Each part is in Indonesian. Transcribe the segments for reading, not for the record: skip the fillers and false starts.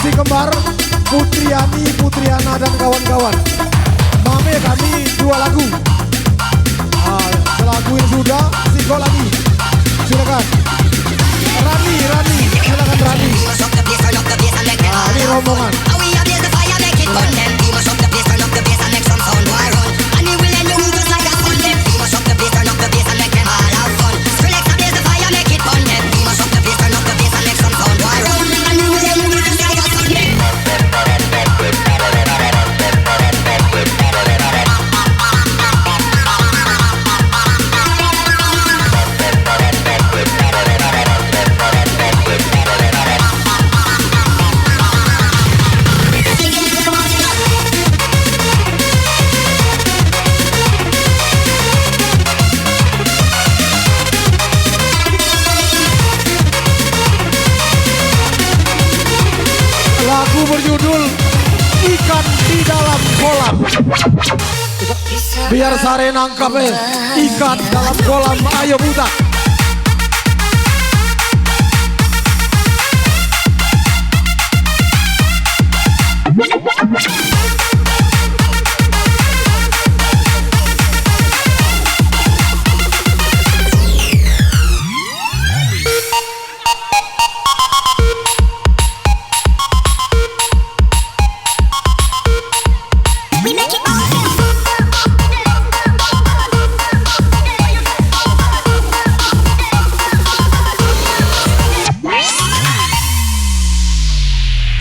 si kembar Putriani, Putriana dan kawan-kawan. Mame kami 2 lagu. Nah, selagu yang sudah, single lagi. Silakan. Rani, silakan Rani. Nah, ini rombongan. Lagu berjudul Ikan di Dalam Kolam. Biar sare nangkap ikan dalam kolam, ayo budak.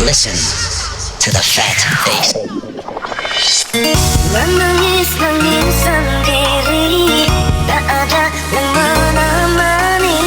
Listen to the fat bass. Menangis sendiri, tak ada yang menemani.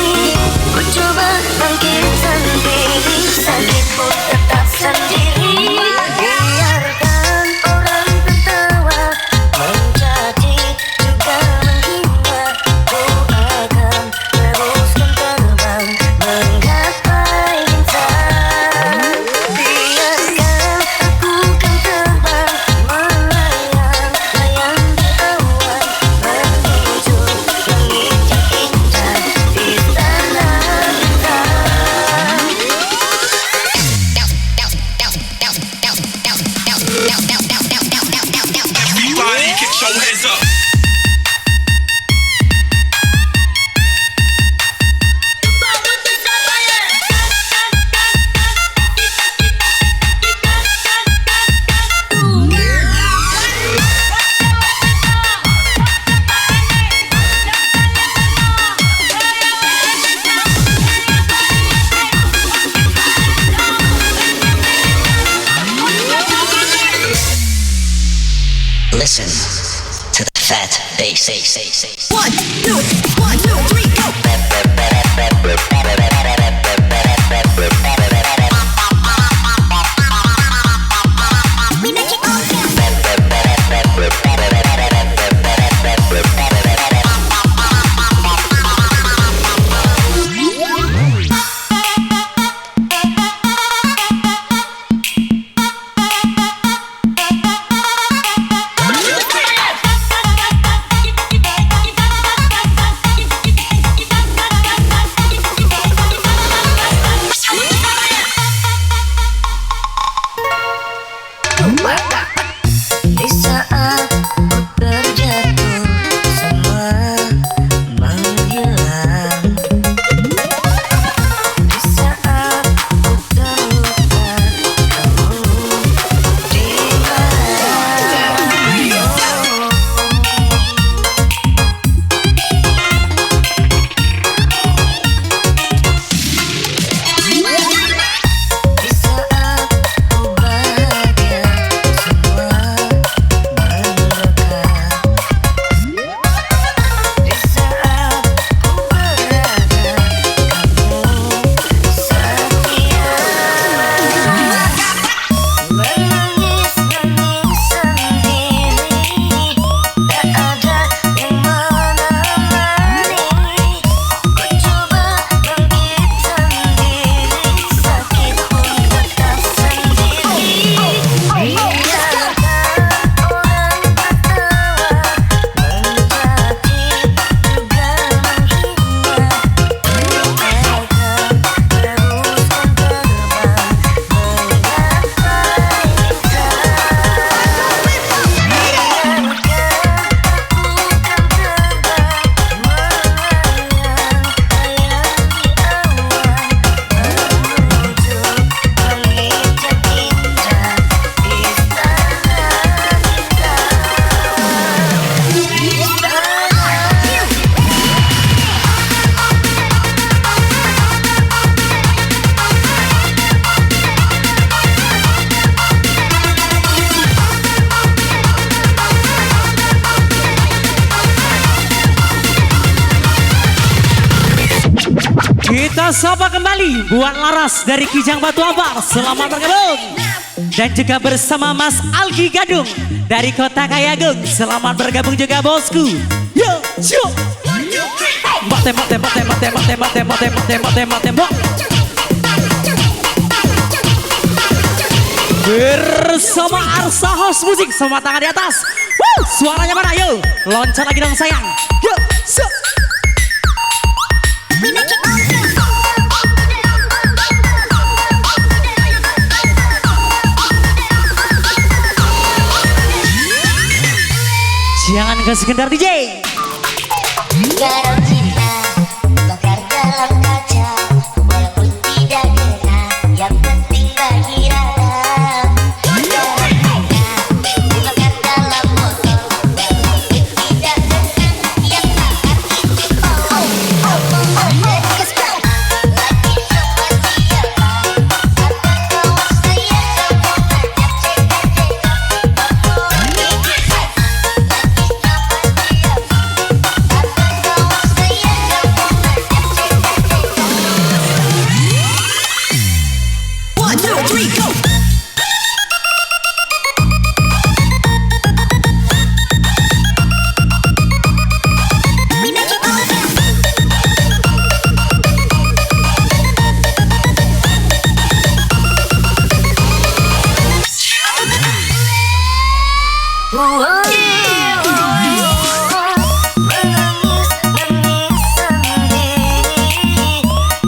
Ku coba bangkit sendiri, sakit pun tetap sendiri. Biarkan orang tertawa, mencaci juga menghina. Ku akan teruskan terbang menggapai bintang. Biarkan aku kan terbang melayang di awan menuju langit yang indah di tanah bintang. Everybody get your hands up. Listen to the fat bass. 1, 2, 3, go. We make it all dance. Kita sapa kembali buat Laras dari Kijang Batu Ampar. Selamat bergabung. Dan juga bersama Mas Algi Gadung dari Kota Kayagung. Selamat bergabung juga bosku. Yo, yo. Mate. Bersama Arsa House Musik, semua tangan di atas. Suaranya mana? Yo, loncat lagi dong sayang. Yo, so. We make it all dance. Jangan ke sekedar DJ. Garam cinta bakar dalam kaca, walaupun tidak kena, yang penting bagi rasa. Garam cinta bakar dalam motor, walaupun tidak kena, yang bakar itu let's go. Lagi sama siapa? Apa kau saya sama ngajak One, two, three, go! We make it all dance. Menangis sendiri,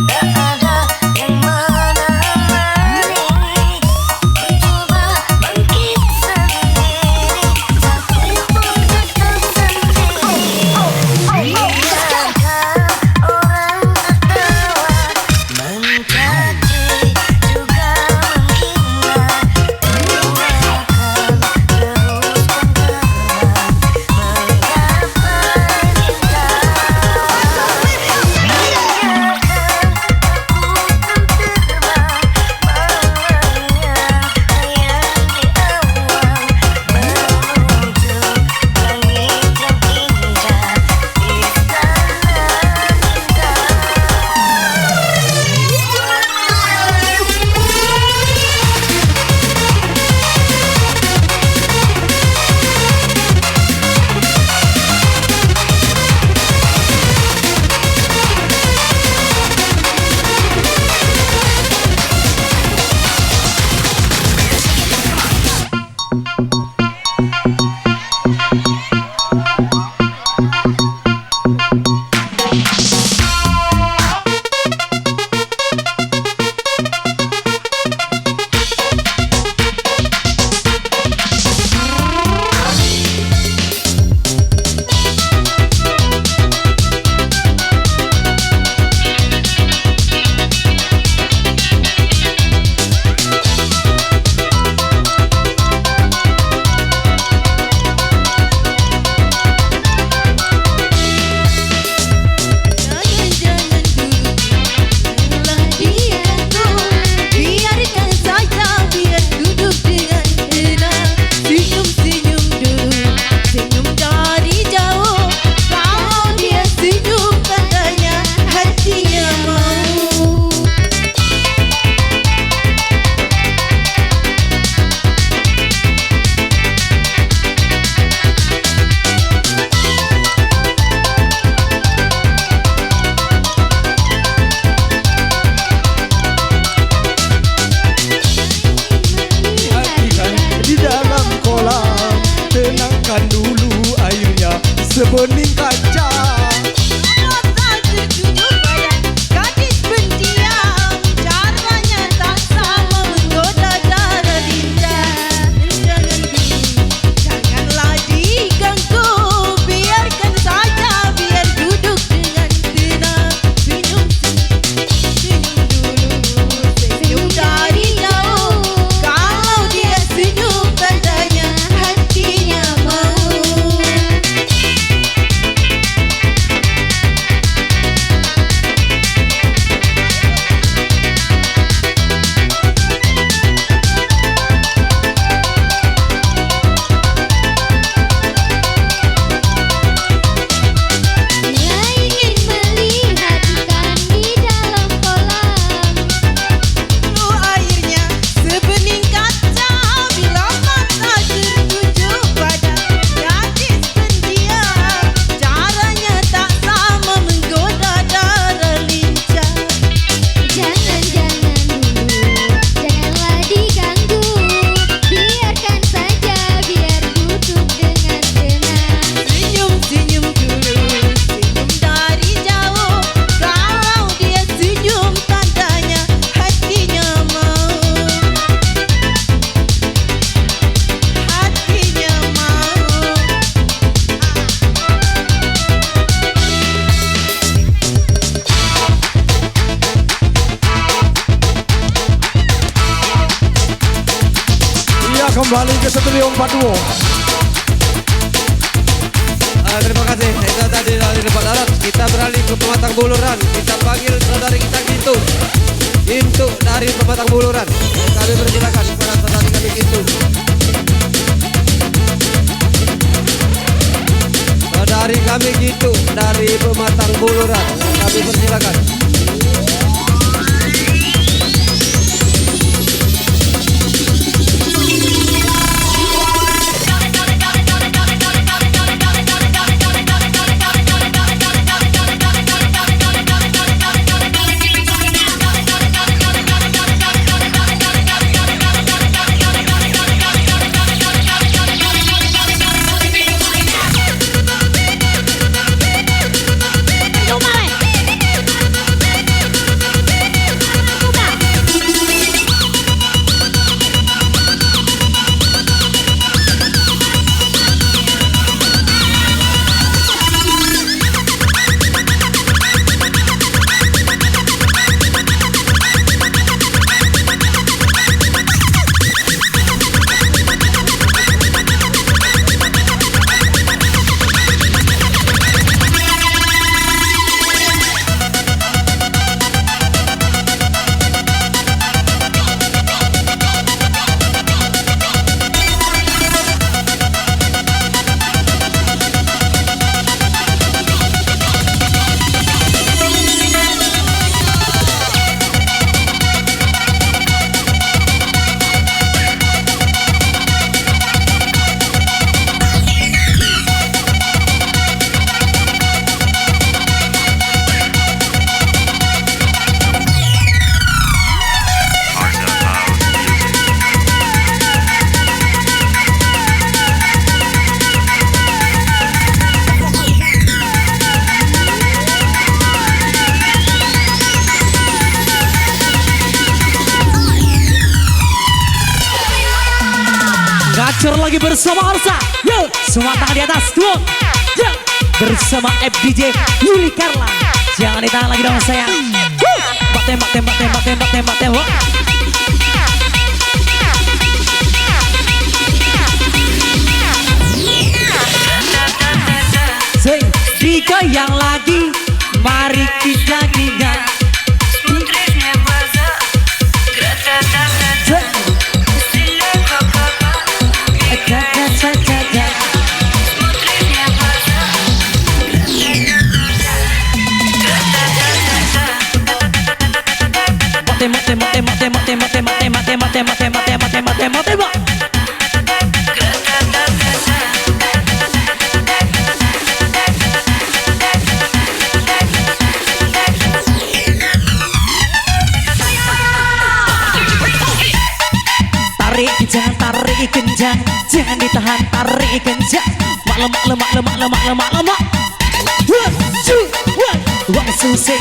tak ada yang menemani. kembali ke Setrio 42. Terima kasih. Itu tadi dari depan darat. Kita beralih ke Pematang Buluran. Kita panggil saudari kita Gintu. Gintu dari Pematang Buluran. Kami persilakan kepada saudari kami Gintu. Saudari kami Gintu dari Pematang Buluran. Kami persilakan. Gacor lagi bersama Arsa. Yo, semua tangan di atas. Dua. Yo, bersama FDJ Yuli Carla. Jangan ditahan lagi dong sayang. Tembak, tembak, tembak, tembak, tembak, tembak. Sing, digoyang lagi. Mari kita gigat. Tembak, tembak, tembak, tembak, tembak, tembak, tembak, tembak, tembak, tembak, tembak, tembak, tembak, tembak. Tarik kencang, tarik kencang, jangan ditahan, tarik kencang. Lemak, lemak, lemak, lemak, lemak, lemak. Wang susah.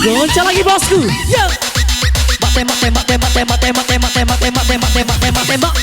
Goncang lagi bosku. Yo. Tembak, tembak, tembak, tembak, tembak, tembak, tembak, tembak, tembak, tembak, tembak, tembak.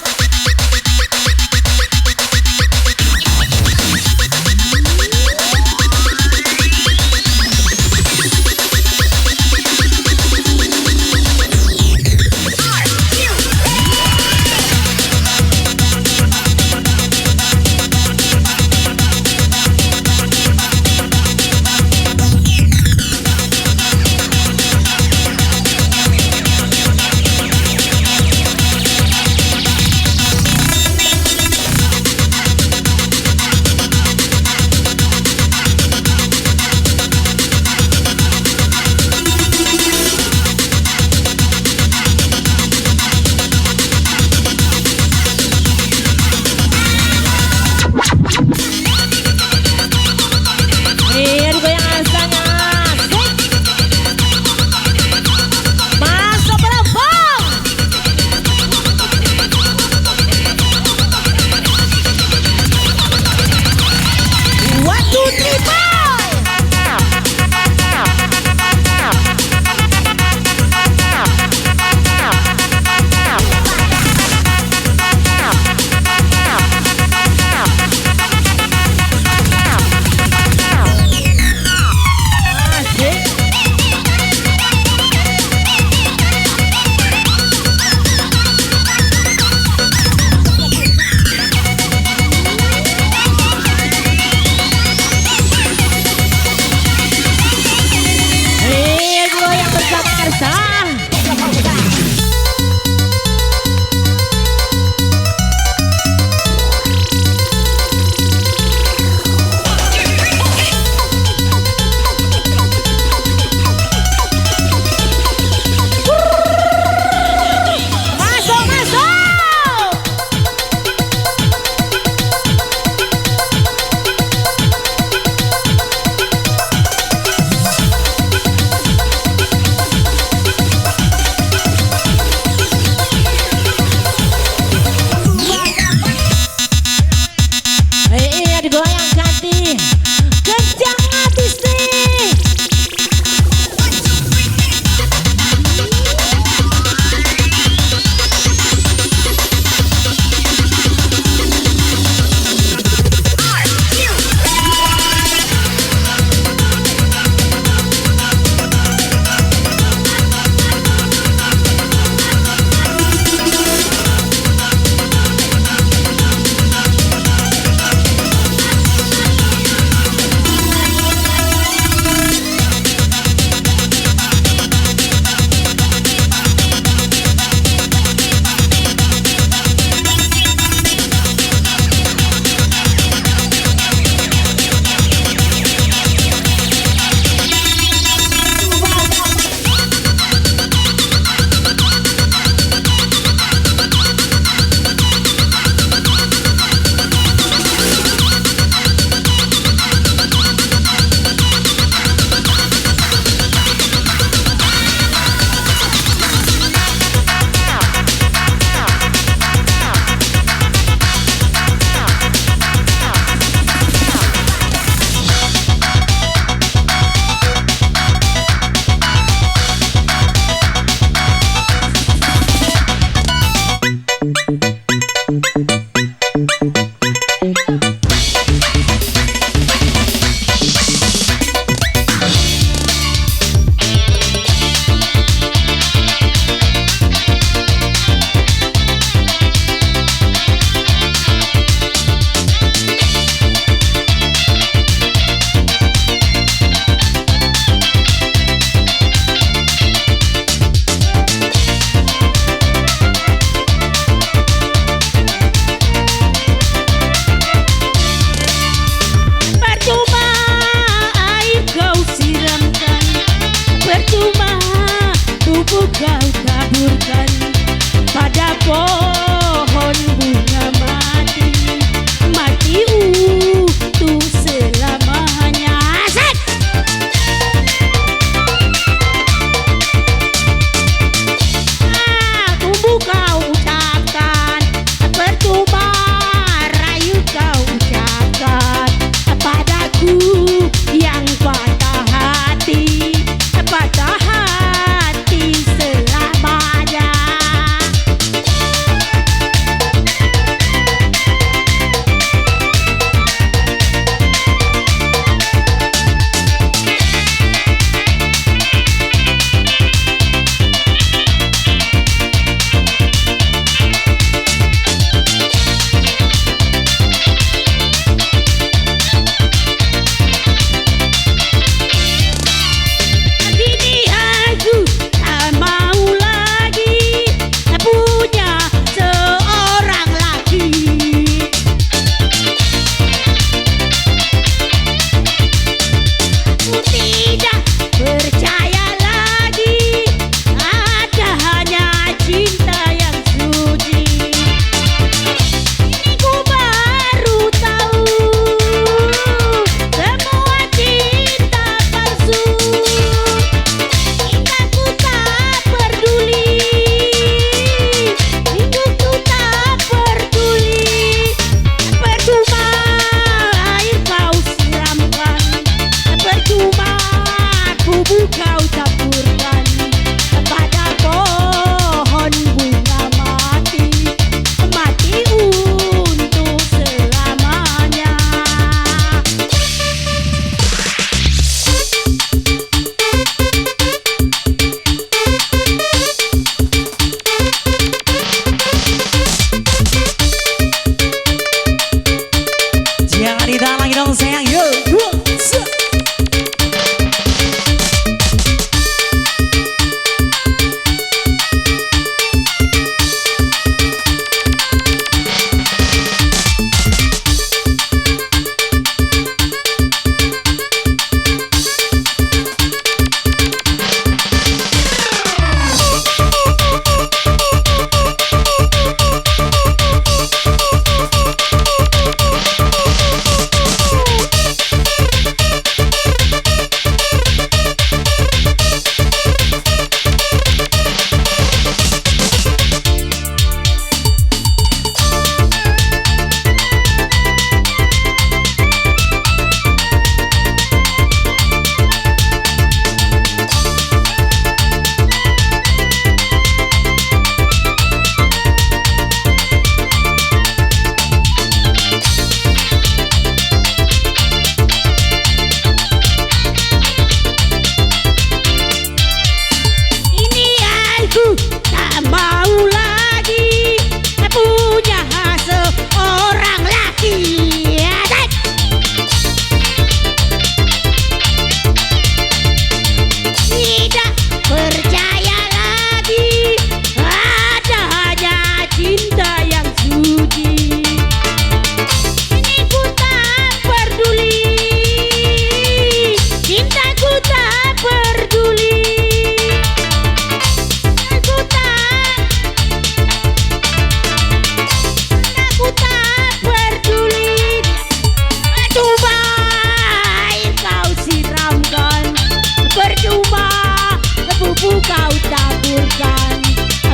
taburkan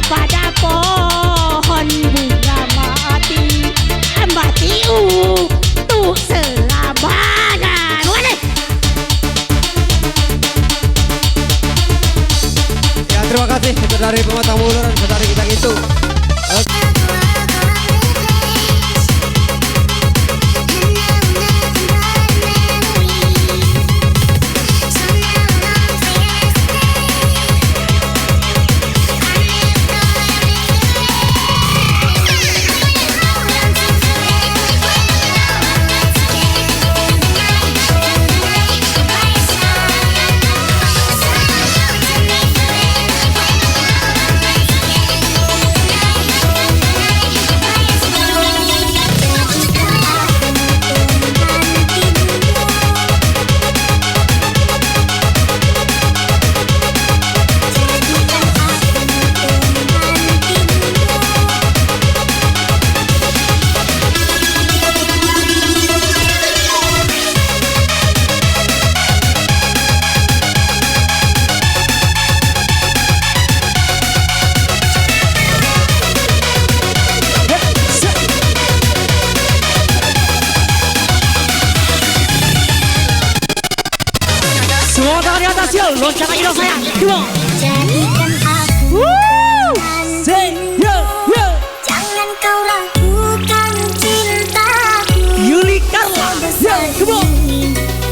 pada pohon bunga mati untuk selamanya. Boleh? Ya terima kasih itu dari pematang buluran saudari kita gitu. Semua tangan di atas yo, loncat lagi dong sayang. Come on. Jadikan aku Say yo yo. jangan kau ragukan cintaku. Yuli Carla. Yo, come on.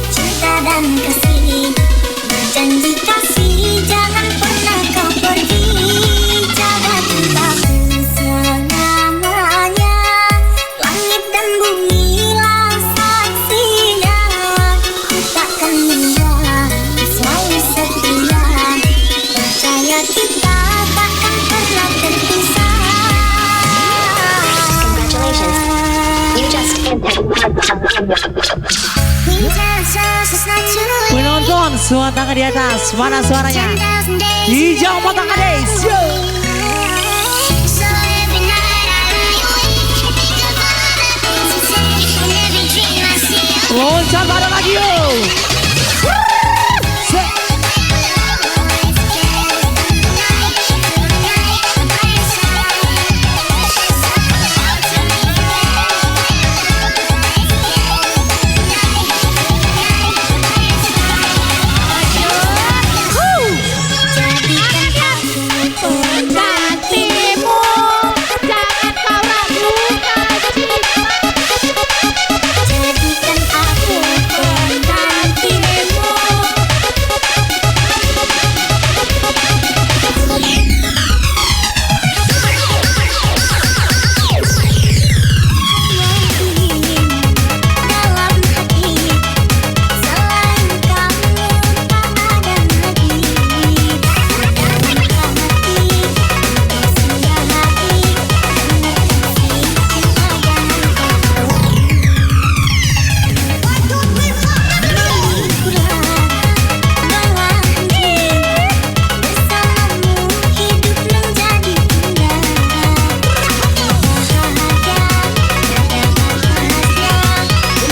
Cinta dan kasih, berjanji kasih, jangan pernah kau pergi. Jaga cintaku selamanya, langit dan bumilah saksinya. Ku takkan menyerah, selalu setia, percaya kita takkan pernah terpisah. Congratulations, you just Penonton, semua tangan di atas. Mana suaranya? Hijau mata kades. Yo. Loncat bareng lagi yo. Penggantimu, jangan kau ragukan cinta. Jadikan aku penggantimu. Dalam hati, selain kamu tak ada lagi. Dalam hati, sudah hati, bersamamu hidup menjadi indah.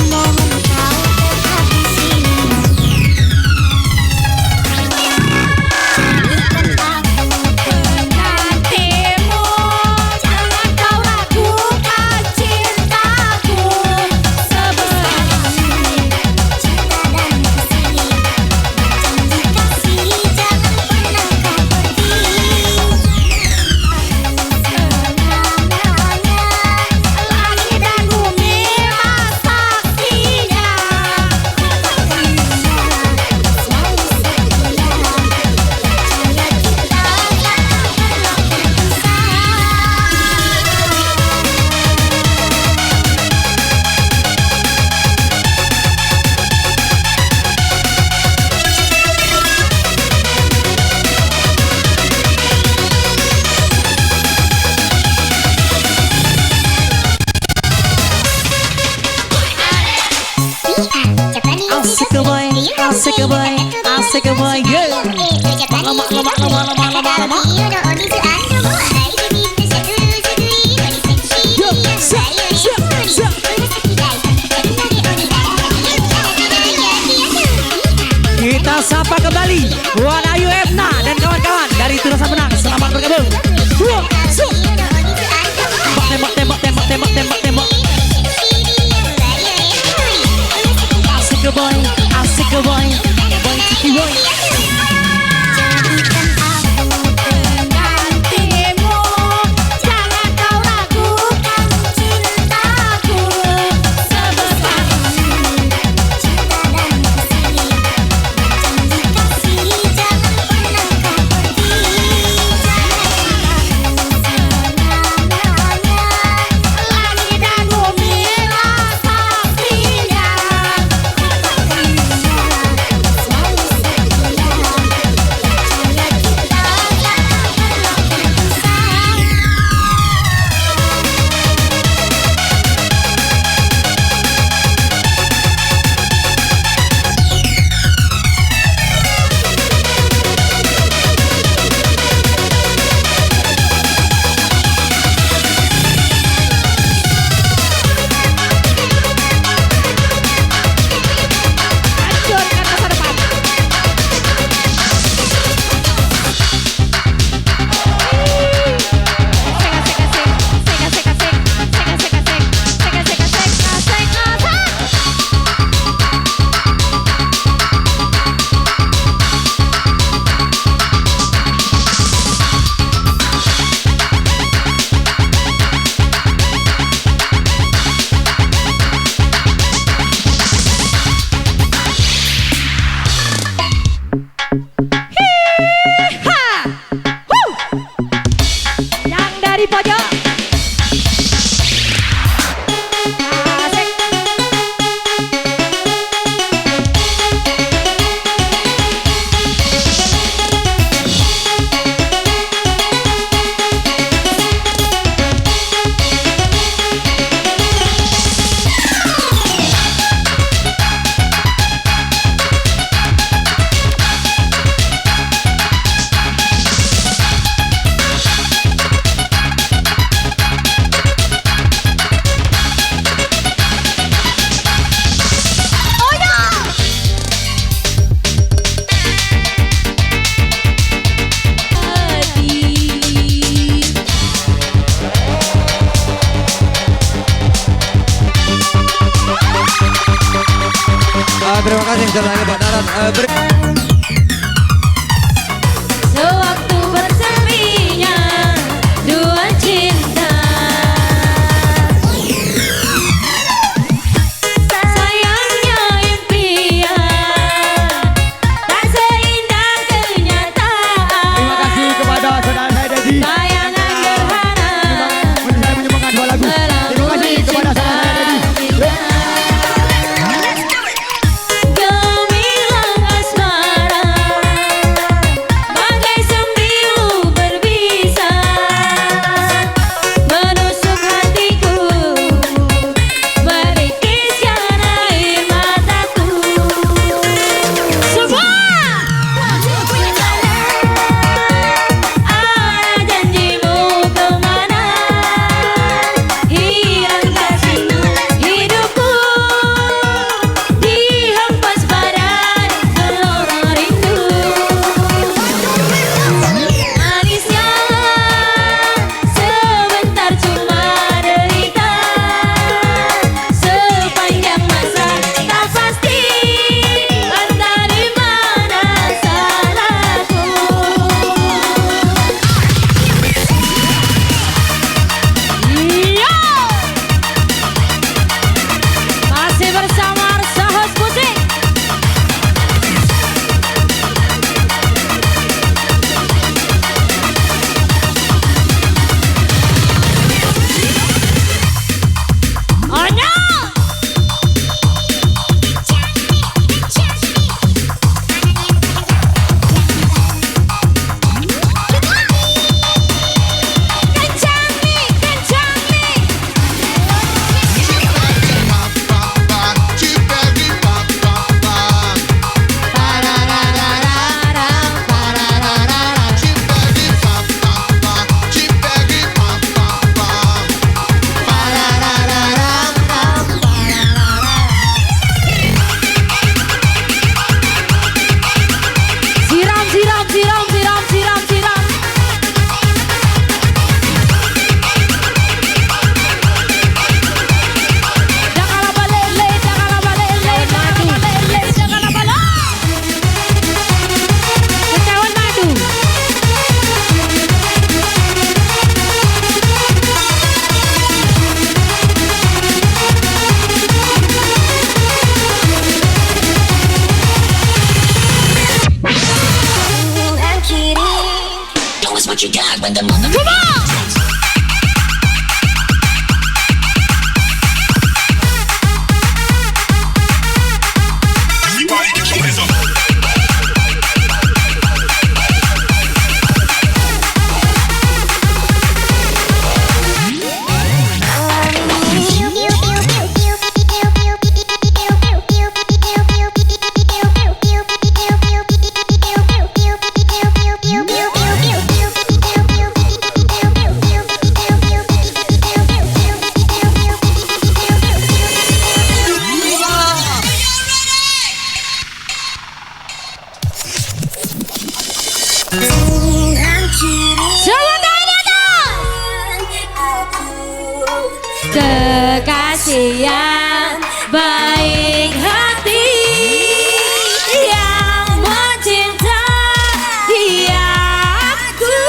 Mohon kau tetap di sini. Jadikan aku Penggantimu, jangan kau ragukan cintaku. sebesar cinta dan kasih, berjanji kasih, jangan pernah kau pergi. Selamanya, Langit dan bumi saksinya. takkan menyerah, selalu setia, percaya kita takkan pernah terpisah. Asik ke boy, asik ke boy, asik ke boy. Yo. Lama. Yo, siap. Kita sapa kembali buat Ayu Ebna dan kawan-kawan dari Tura Sabenang. Selamat bergabung. Dua, su. Tembak, tembak, tembak, tembak, tembak, tembak. Asik ke boy, asik ke boy, boy ciki boy. Jadikan aku pengantinmu, jangan kau ragukan cintaku. Sebesar Cinta dan kasih, janji kasih jangan pernah kau pergi. langit dan bumi rasa aslinya. Selalu setia, percaya kita takkan pernah berpisah. Hancurkan masa depan. Yang dari pojok. Asik. Terima kasih saudaranya Pak Darat. Sewaktu berseminya dua cinta, sayangnya impian tak seindah kenyataan. Terima kasih kepada saudara saya Dedi. Bayangan gerhana Saya menyumbangkan 2 lagu. Terima kasih kepada saudara saya Dedi. gemilang asmara, bagai sembilan what you got when the mother. Everybody get your hands up. Semua tangan di atas. Kekasih yang baik hati yang mencintai aku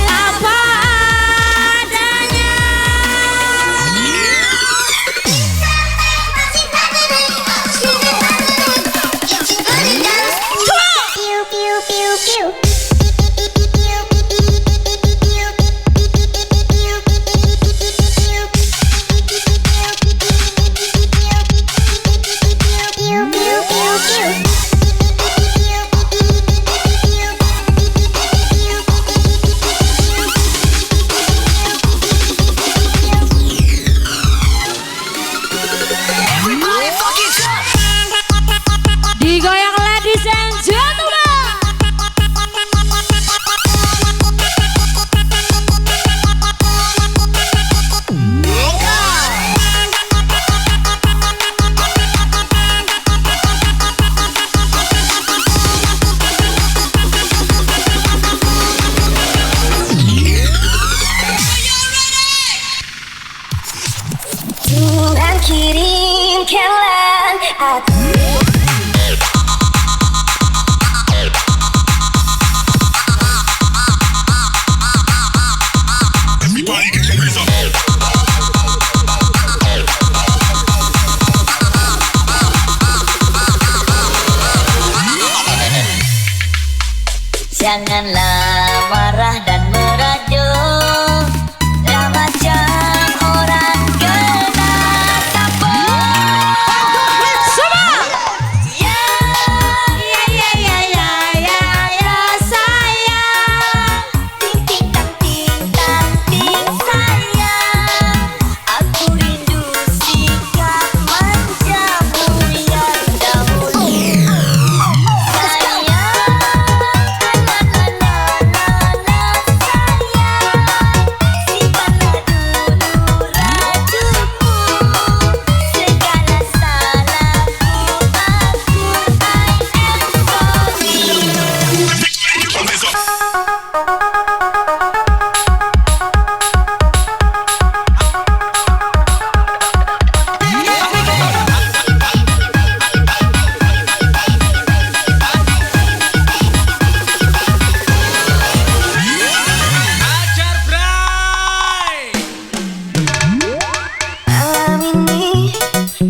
apa adanya. Digoyang ladies and gentlemen. Tuhan kirimkanlah aku. Everybody get your hands up. Janganlah marah dan merajuk, lah macam orang kena tapuk. Ya, sayang. Ting ting tang ting sayang. Aku rindu sikap manjamu yang dahulu. Sayang, Get your hands up. malam ini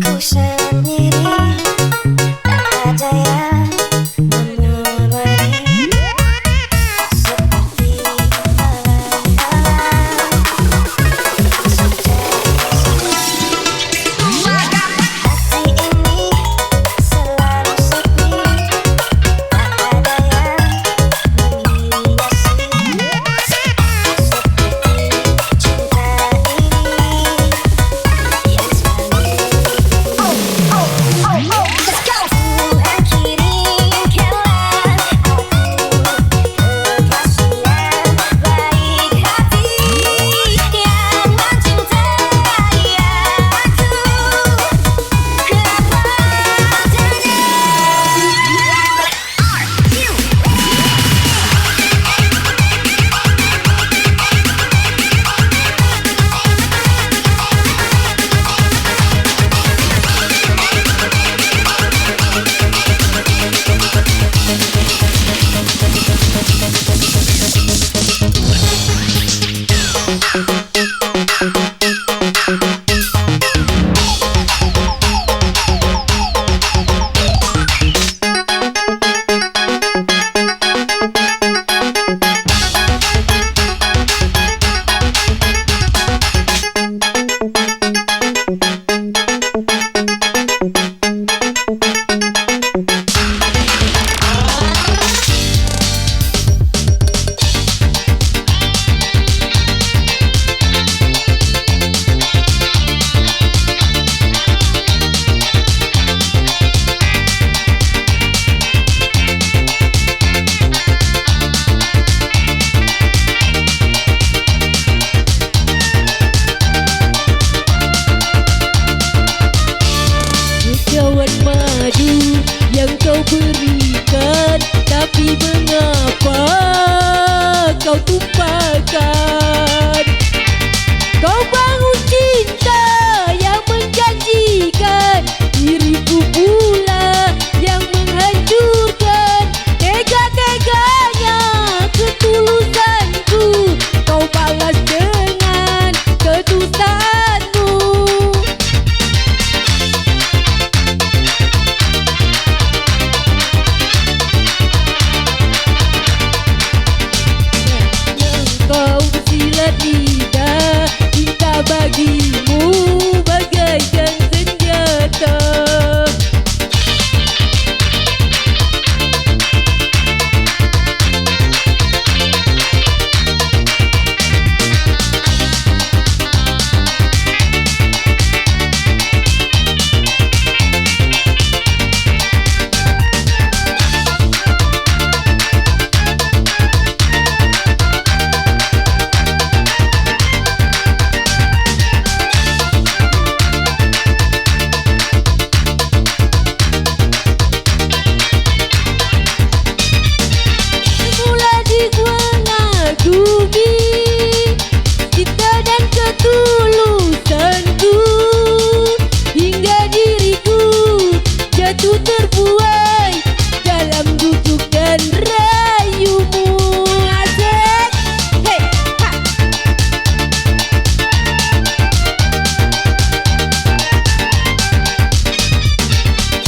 ku sendiri, tak ada yang menemani. Seperti malam-malam hati ini selalu sepi, tak ada yang menghiasi. Seperti cinta ini yang selalu. Tuhan kirimkanlah tumpahkan. Kau bangun cinta yang menjanjikan, diriku pula yang menghancurkan. Tega-teganya ketulusanku, kau balas dengan kedustaanmu. Kau bersilat lidah, cinta bagimu bagaikan senjata. Mula mengagumi cinta dan ketulusanku, hingga diriku jatuh terbuai dalam bujuk dan rayumu. Asik, hey, ha.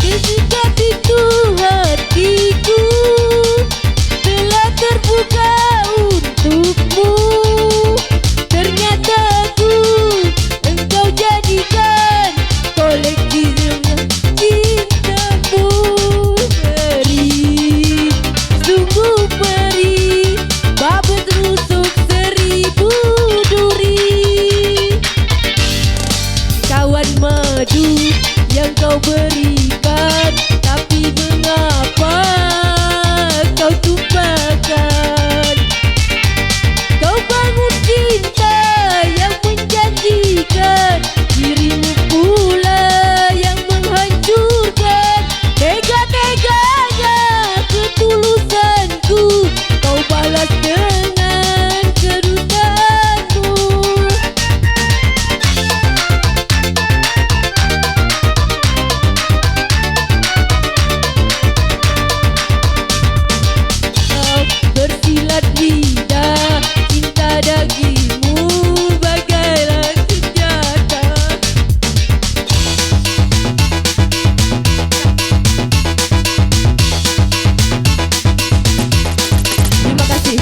Ketika pintu hatiku telah terbuka untukmu, ternyata engkau jadikan koleksi dengan cintamu. Perih, sungguh perih, babet rusuk 1000 duri. Kawan madu yang kau berikan, tapi mengapa kau tumpahkan? Kau bangun cinta yang menjanjikan, dirimu pula yang menghancurkan. Tega-teganya ketulusanku, kau balas dengan kedustaanmu. Kau bersilat lidah, cinta dagingmu bagaikan senjata. Terima kasih.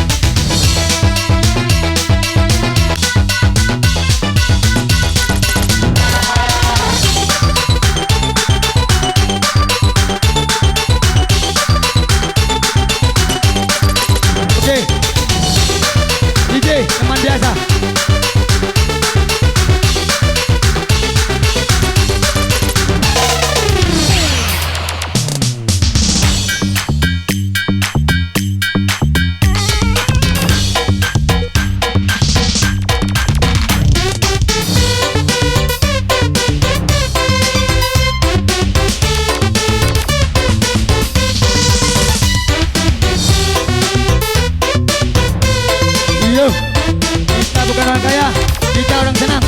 Oke, DJ teman biasa. Iya, kita bukan orang kaya, kita orang senang.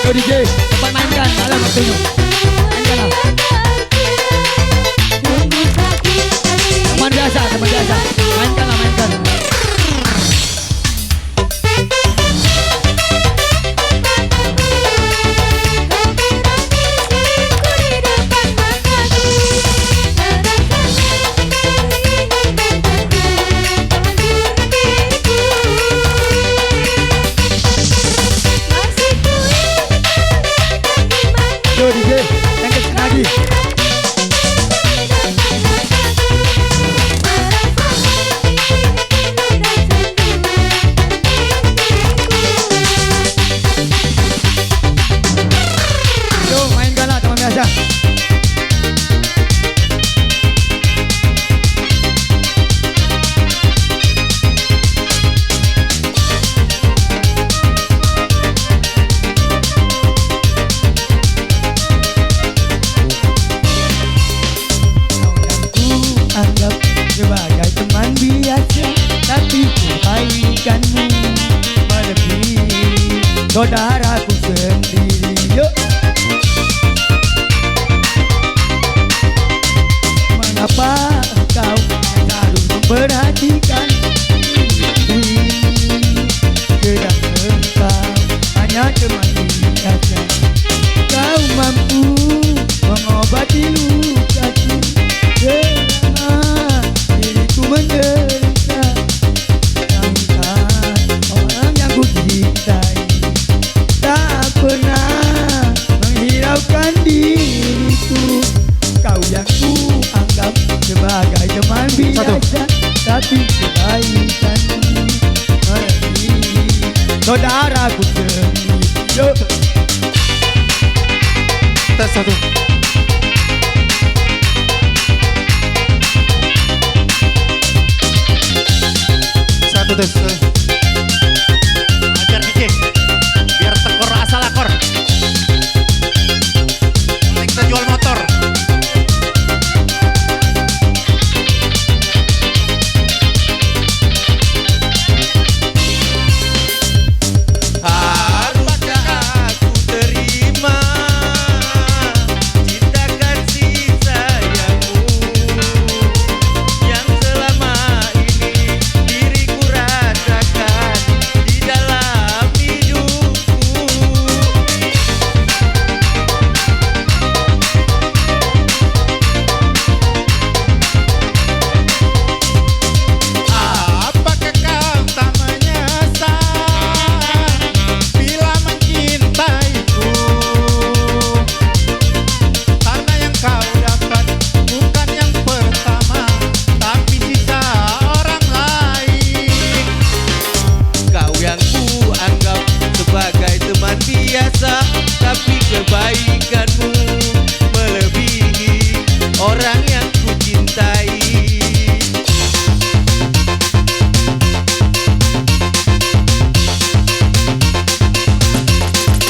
Yo DJ, cepat mainkan, alam waktunya. Mainkanlah. Teman biasa, mainkanlah, mainkan. Yo DJ. saudaraku sendiri. Yuk. Mengapa engkau selalu memperhatikan diri? Sedang engkau hanya teman biasa. Kau mampu mengobati lukaku selama diriku menderita. Sedangkan orang yang ku cintai tak pernah menghiraukan diriku. Kau yang ku anggap sebagai teman biasa, tapi kebaikanmu melebihi saudaraku sendiri. Yuk. Tes satu. Satu tes.